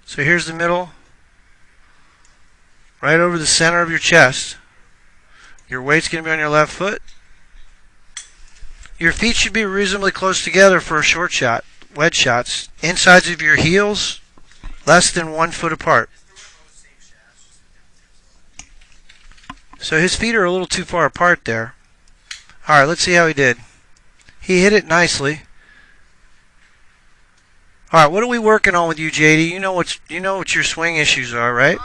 So here's the middle, right over the center of your chest. Your weight's going to be on your left foot. Your feet should be reasonably close together for a short shot, wedge shots. Insides of your heels, less than 1 foot apart. So his feet are a little too far apart there. Alright, let's see how he did. He hit it nicely. Alright, what are we working on with you, JD? You know what your swing issues are, right?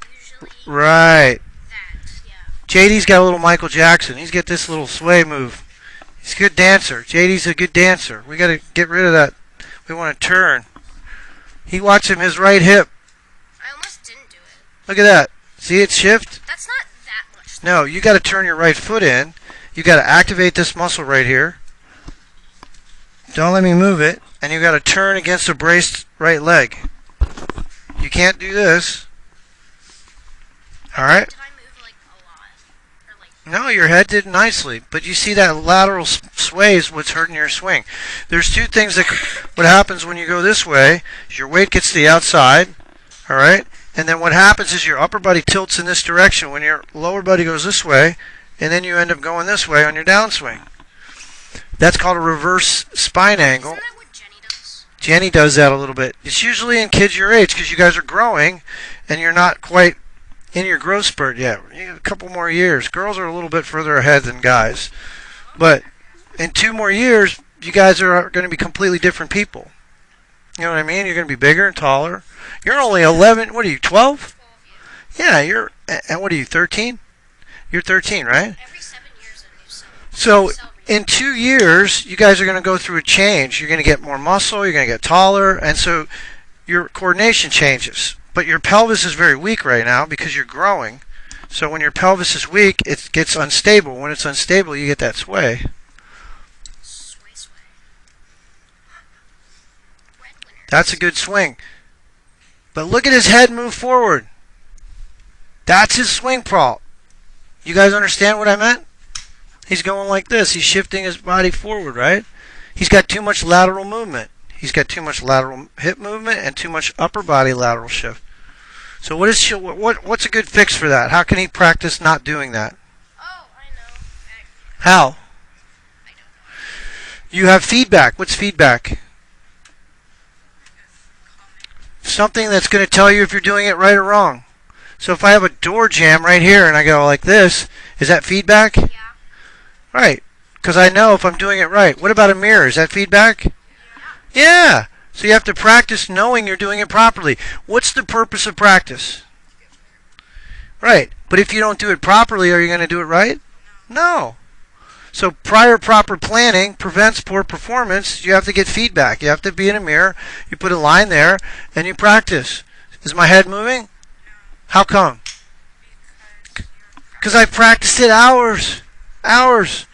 Usually right. that, yeah. JD's got a little Michael Jackson. He's got this little sway move. He's a good dancer. JD's a good dancer. We got to get rid of that. We want to turn. He watch him, his right hip. I almost didn't do it. Look at that. See it shift? That's not that much. No, you got to turn your right foot in. You got to activate this muscle right here. Don't let me move it. And you got to turn against a braced right leg. You can't do this. All right. Did I move like a lot? Or like? No, your head did nicely, but you see that lateral sway is what's hurting your swing. There's two things that what happens when you go this way is your weight gets to the outside, all right, and then what happens is your upper body tilts in this direction when your lower body goes this way, and then you end up going this way on your downswing. That's called a reverse spine angle. Isn't that what Jenny does? Jenny does that a little bit. It's usually in kids your age because you guys are growing and you're not quite in your growth spurt yet. You have a couple more years. Girls are a little bit further ahead than guys. But in 2 more years, you guys are going to be completely different people. You know what I mean? You're going to be bigger and taller. You're only 11. What are you, 12? Yeah, you're, and what are you, 13? You're 13, right? Every 7 years a new cell. So in 2 years, you guys are going to go through a change. You're going to get more muscle. You're going to get taller. And so your coordination changes. But your pelvis is very weak right now because you're growing. So when your pelvis is weak, it gets unstable. When it's unstable, you get that sway. Sway, sway. Breadwinner. That's a good swing. But look at his head move forward. That's his swing prop. You guys understand what I meant? He's going like this. He's shifting his body forward, right? He's got too much lateral movement. He's got too much lateral hip movement and too much upper body lateral shift. So what's a good fix for that? How can he practice not doing that? Oh, I know. How? I don't know. You have feedback. What's feedback? Something that's going to tell you if you're doing it right or wrong. So if I have a door jam right here and I go like this, is that feedback? Yeah. Right. Because I know if I'm doing it right. What about a mirror? Is that feedback? Yeah. So you have to practice knowing you're doing it properly. What's the purpose of practice? Right. But if you don't do it properly, are you going to do it right? No. So prior proper planning prevents poor performance. You have to get feedback. You have to be in a mirror. You put a line there and you practice. Is my head moving? How come? Because I practiced it hours. Hours.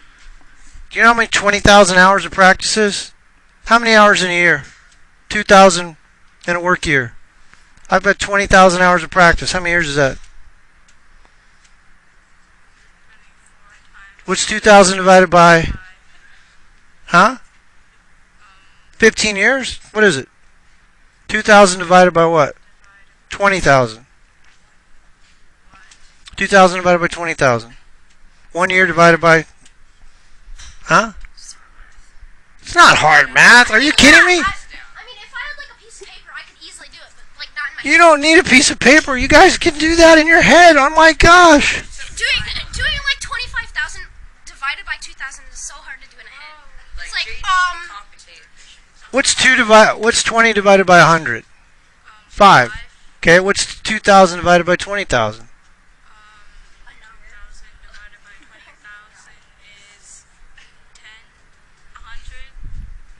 Do you know how many 20,000 hours of practice is? How many hours in a year? 2,000 in a work year. I've got 20,000 hours of practice. How many years is that? What's 2,000 divided by? Huh? 15 years? What is it? 2,000 divided by what? 20,000. 2,000 divided by 20,000. 1 year divided by... Huh? It's not hard math. Are you kidding me? I mean, if I had like a piece of paper, I could easily do it, but like not in my. You don't need a piece of paper. You guys can do that in your head. Oh my gosh. Doing like 25,000 divided by 2,000 is so hard to do in a head. It's like What's 20 divided by 100? 5. Okay, what's 2,000 divided by 20,000?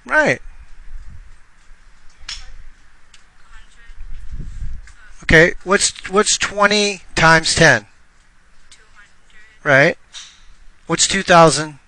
Right. Okay, what's 20 times 10? 200. Right. What's 2,000